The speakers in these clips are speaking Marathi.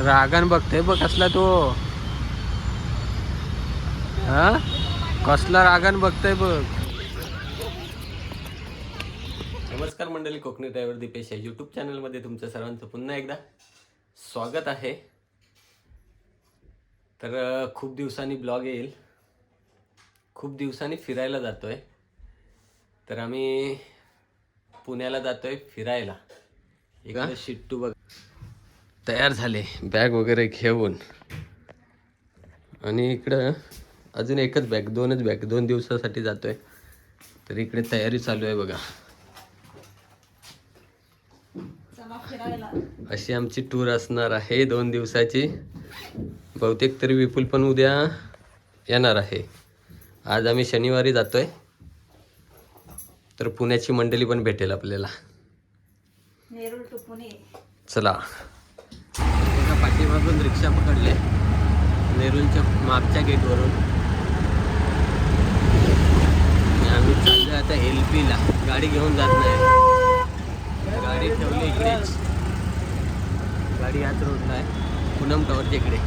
रागण बघतोय बघ कसला तो. हा कसला रागण बघतोय बघ. नमस्कार मंडळी, कोकणी ड्रायव्हर दीपेश या यूट्यूब चॅनलमध्ये तुमचं सर्वांचं पुन्हा एकदा स्वागत आहे. तर खूप दिवसांनी ब्लॉग येईल. खूप दिवसांनी फिरायला जातोय. तर आम्ही पुण्याला जातोय फिरायला. इकडे शिट्टू बघ तयार झाले बॅग वगैरे घेऊन. आणि इकडं अजून एकच बॅग, दोनच बॅग, 2 दिवसासाठी जातोय. तर इकडे तयारी चालू आहे बघा. अशी आमची टूर असणार आहे 2 दिवसाची. बहुतेक तरी विपुल पण उद्या येणार आहे. आज आम्ही शनिवारी जातोय. तर पुण्याची मंडळी पण भेटेल आपल्याला. नेरूळ टू पुणे. चला. एका पाठीमागून रिक्षा पकडले नेरूळच्या मागच्या गेटवरून. आम्ही चाललोय आता LPला. गाडी घेऊन जात नाही, गाडी ठेवली इकडेच. गाडी याच रोडला आहे, पूनम टॉवरच्या इकडे.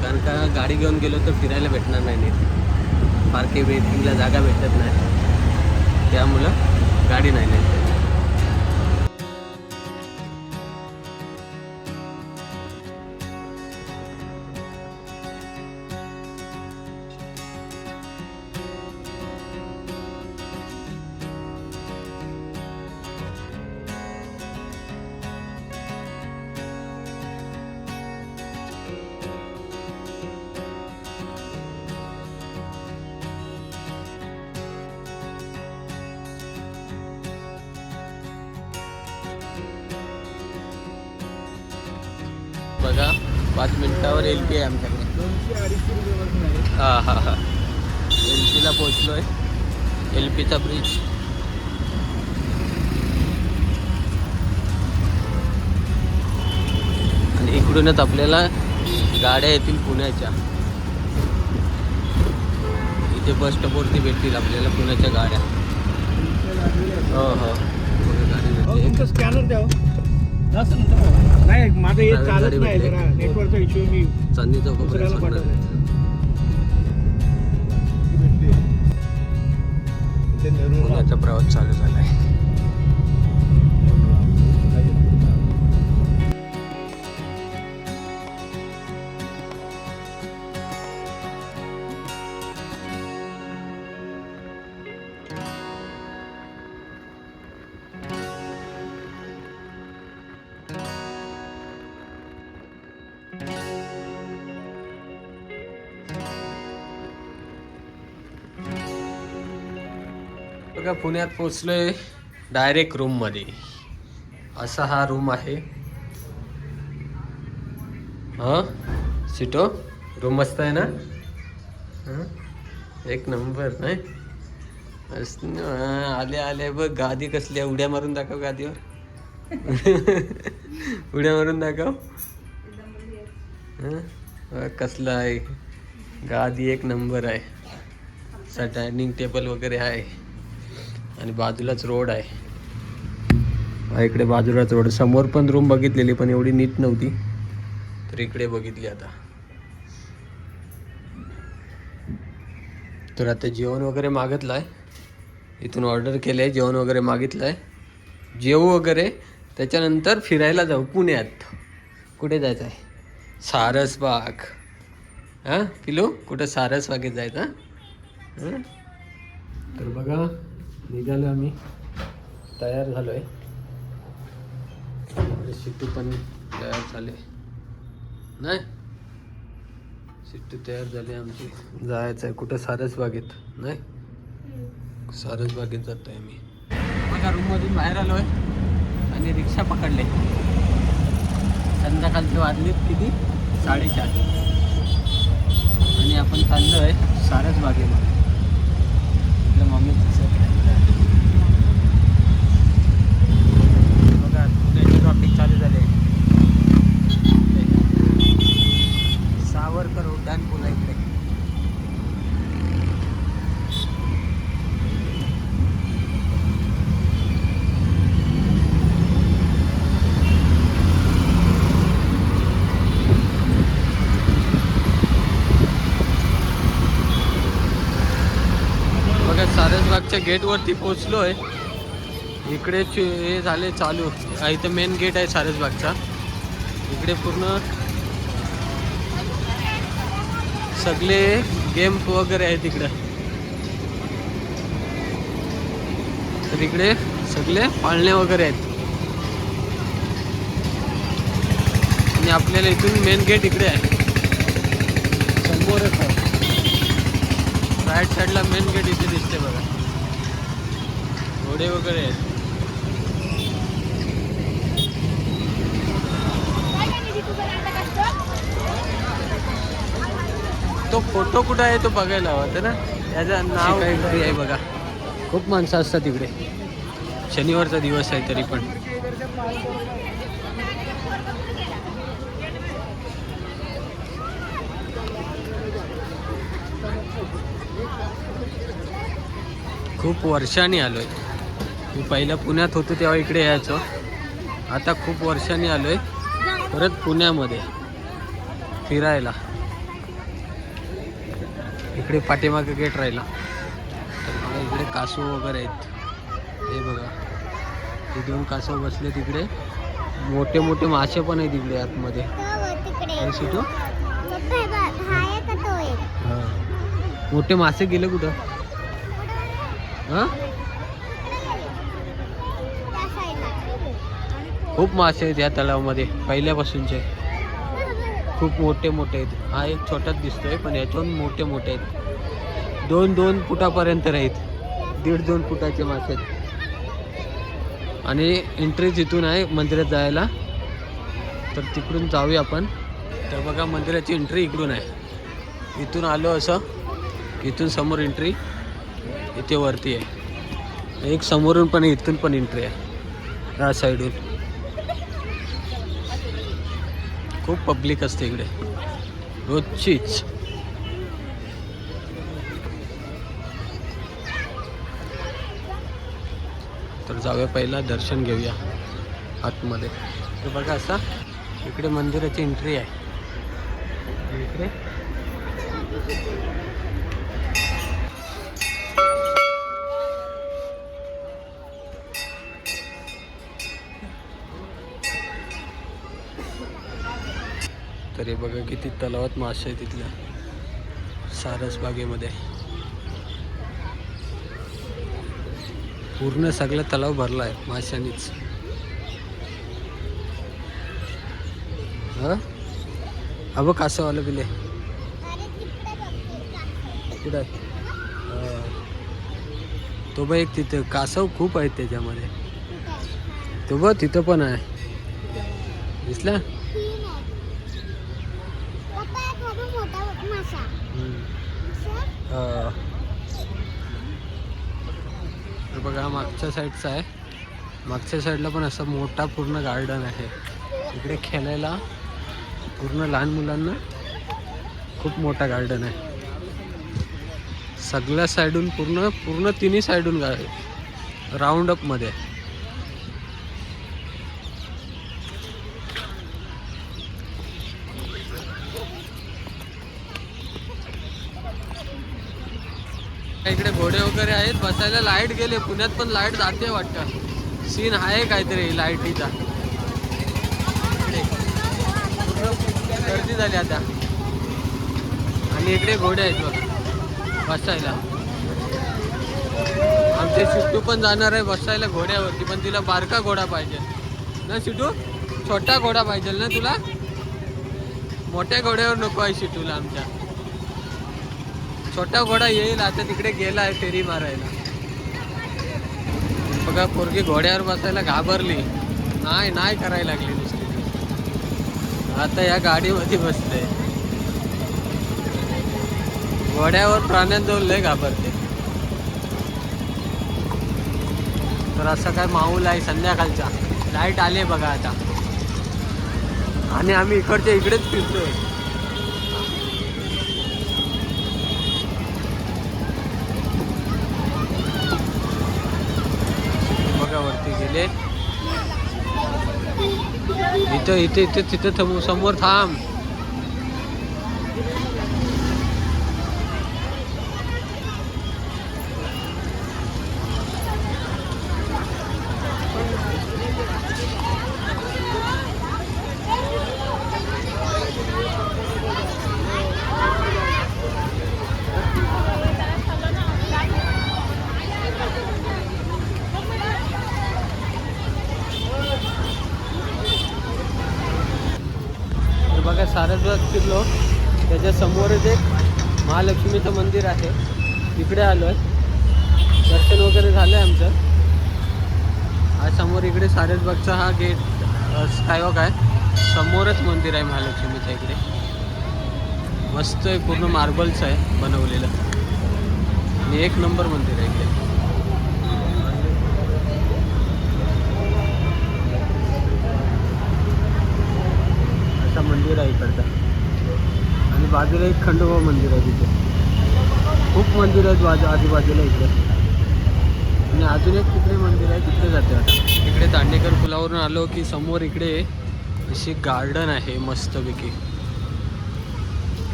कारण का गाडी घेऊन गेलो तर फिरायला भेटणार नाही नीट. पार्किंग वेटिंगला जागा भेटत नाही, त्यामुळं गाडी नाही नेत. बघा 5 मिनिटावर LP आहे आमच्याकडे. 200-250 हा LPला पोचलोय. LPचा ब्रिज. आणि इकडूनच आपल्याला गाड्या येतील पुण्याच्या. इथे बस स्टॉपवरती भेटतील आपल्याला पुण्याच्या गाड्या. हो तुमचं स्कॅनर द्या. नाही माझं हे चालत नाही, जरा नेटवर्कचा इश्यू. मी चांदणी चौकापर्यंत पुण्याचा प्रवास चालू झाला आहे. बघा पुण्यात पोचलोय डायरेक्ट रूममध्ये. असा हा रूम आहे. सिटो रूम मस्त आहे ना. एक नंबर नाही. आले बघ. गादी कसली आहे, उड्या मारून दाखव गादीवर. उड्या मारून दाखव. कसला आहे गादी, एक नंबर आहे. डायनिंग टेबल वगैरे आहे. आणि बाजूलाच रोड आहे. इकडे बाजूलाच रोड. समोर पण रूम बघितलेली पण एवढी नीट नव्हती, तर इकडे बघितली आता. तर आता जेवण वगैरे मागितलंय. इथून ऑर्डर केलंय, जेवण वगैरे मागितलंय. जेवू वगैरे त्याच्यानंतर फिरायला जाऊ पुण्यात. कुठे जायचं आहे? सारसबाग. पिलू कुठं सारसबागेत जायचं? तर बघा निघालो आम्ही, तयार झालोय. सिट्टू पण तयार झाले नाही. सिट्टू तयार झाली आमची. जायचं आहे कुठं? सारसबागेत. नाही, सारसबागेत जातोय आम्ही. बघा रूममधून बाहेर आलोय आणि रिक्षा पकडले. संध्याकाळचे वाजलेत किती? 4:30. आणि आपण चाललोय सारसबागेमध्ये. आपल्या मम्मीचं बघा पुण्याचे ट्रॉफिक चालू झाले. सावरकर उड्डाण पुन्हा इकडे. सारसबागच्या गेटवरती पोहोचलोय. इकडे हे झाले चालू. इथं मेन गेट आहे सारसबागचा. इकडे पूर्ण सगळे गेम वगैरे आहेत इकडे. तर इकडे सगळे पाळणे वगैरे आहेत. आणि आपल्याला इथून मेन गेट इकडे आहे समोरच आहे. राईट साईडला मेन गेट इथे दिसते बघा. घोडे वगैरे आहेत. तो फोटो कुठं आहे तो बघायला हवा होता ना. त्याचं नाव एंट्री आहे बघा. खूप माणसं असतात इकडे. शनिवारचा दिवस आहे तरी पण. खूप वर्षांनी आलोय. मी पहिला पुण्यात होतो तेव्हा इकडे यायचो. आता खूप वर्षांनी आलोय परत पुण्यामध्ये फिरायला. इकडे पाठीमागे गेट राहिला. तर बघा इकडे कासव वगैरे आहेत. हे बघा हे दोन कासव बसले तिकडे. मोठे मोठे मासे पण आहेत इकडे आतमध्ये. सिटू मोठे मासे गेले कुठं? हां खूप मासे आहेत या तलावामध्ये पहिल्यापासूनचे. खूप मोठे मोठे आहेत. हा एक छोटाच दिसतोय पण याच्याहून मोठे मोठे आहेत. 2-2 फुटापर्यंत आहेत. 1.5-2 फुटाचे मासे आहेत. आणि एंट्री तिथून आहे मंदिरात जायला. तर तिकडून जाऊया आपण. तर बघा मंदिराची एंट्री इकडून आहे. इथून आलो असं. इथून समोर एंट्री इथे वरती आहे. एक समोरून पण इथून पण एंट्री आहे या साईडून. खूप पब्लिक असते इकडे रोजचीच. तर जाऊया पहिला दर्शन घेऊया आतमध्ये. तर बघा असा इकडे मंदिराची एंट्री आहे. इकडे तरी बघा किती तलावात मासे आहे तिथल्या सारसबागेमध्ये. पूर्ण सगळा तलाव भरला आहे माशांनीच. अबो कासव आलं बिले कुठं आहे? तो बघ एक तिथं कासव खूप आहेत त्याच्यामध्ये. तो बघ तिथं पण आहे दिसला. तर बघा मागच्या साईडचा आहे. मागच्या साईडला पण असं मोठा पूर्ण गार्डन आहे. इकडे खेळायला पूर्ण लहान मुलांना खूप मोठा गार्डन आहे. सगळ्या साईडून पूर्ण तिन्ही साईडून राऊंड अप मध्ये. इकडे घोडे वगैरे आहेत बसायला. लाईट गेले. पुण्यात पण लाईट जाते वाटतं. सीन आहे काहीतरी लाईटीचा. पूर्ण गर्दी झाली आता. आणि इकडे घोडे आहेत बघ बसायला. आमचे सिट्टू पण जाणार आहे बसायला घोड्यावरती. पण तिला बारका घोडा पाहिजे ना सिट्टू. छोटा घोडा पाहिजे ना तुला. मोठ्या घोड्यावर नको आहे सिट्टूला आमच्या. छोटा घोडा येईल आता. तिकडे गेला आहे फेरी मारायला. बघा पोरगी घोड्यावर बसायला घाबरली. नाही करायला लागली नुसती. आता या गाडीमध्ये बसते. घोड्यावर प्राण्यांजवळ लय घाबरते. तर असं काय माहोल आहे संध्याकाळचा. लाईट आली बघा आता. आणि आम्ही इकडच्या इकडेच फिरतोय. वरती गेले. इथे तिथे समोर थांब. सारसबाग फिरलो, त्याच्या समोरच एक महालक्ष्मीचं मंदिर आहे, तिकडे आलो आहे. दर्शन वगैरे झालं आहे आमचं. हा समोर इकडे सारसबागचा हा गेट स्कायवॉक आहे, समोरच मंदिर आहे महालक्ष्मीचं. इकडे मस्त आहे, पूर्ण मार्बलचं आहे बनवलेलं आणि एक नंबर मंदिर आहे इकडे. असं मंदिर आहे इकडचं. आणि बाजूला एक खंडोबा मंदिर आहे. तिथे खूप मंदिर आहेत आजूबाजूला इकडे. आणि अजून एक तिकडे मंदिर आहे, तिकडे जाते आता. इकडे दांडेकर पुलावरून आलो की समोर इकडे अशी गार्डन आहे मस्तपैकी,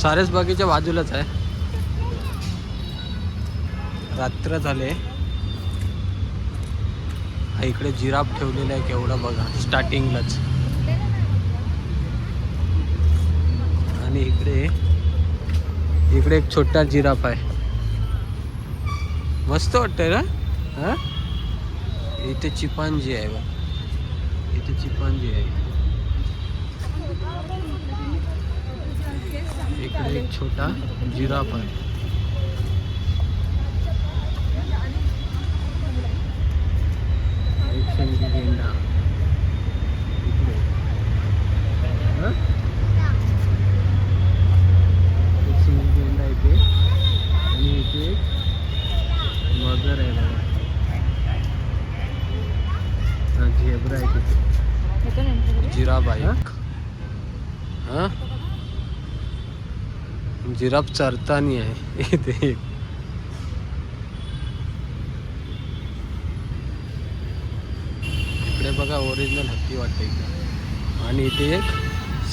सारसबागेच्या बाजूलाच आहे. रात्र झाले. हा इकडे जिराफ ठेवलेला आहे केवढा बघा स्टार्टिंगलाच. आणि इकडे एक छोटा जिराफ आहे, मस्त वाटतंय ना. हा इथे चिपांजी आहे बघ, इथे चिपांजी आहे. इकडे एक छोटा जिराफ आहे. एक शेंगी गेंडा इकडे. हा एक शेंगी गेंडा इथे. आणि इथे एक मगर आहे बघा. हा झेब्रा आहे तिथे. जिराफ आहे. हा जिराफ चरतानी आहे इथे. इकडे बघा ओरिजिनल हत्ती वाटते इकडे. आणि इथे एक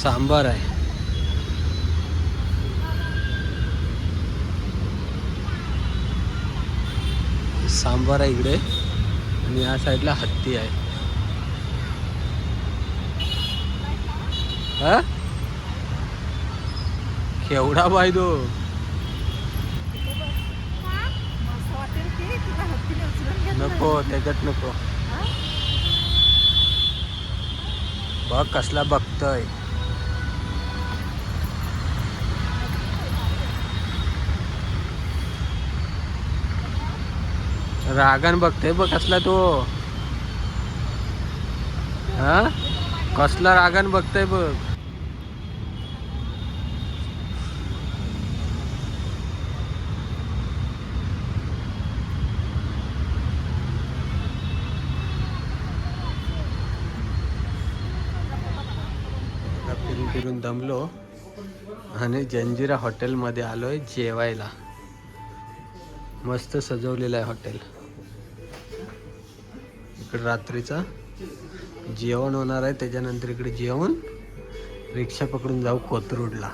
सांबार आहे. सांबार आहे इकडे. आणि या साईडला हत्ती आहे. हा केवढा बाय तो. नको त्याच्यात नको. बघ कसला बघतोय. रागान बघतोय बघ कसला तो. हा कसला रागान बघतोय बघ. फिरून फिरून दमलो आणि जंजिरा हॉटेलमध्ये आलोय जेवायला. मस्त सजवलेलं आहे हॉटेल. इकडे रात्रीचा जेवण होणार आहे, त्याच्यानंतर इकडे जेवण. रिक्षा पकडून जाऊ कोथरूडला.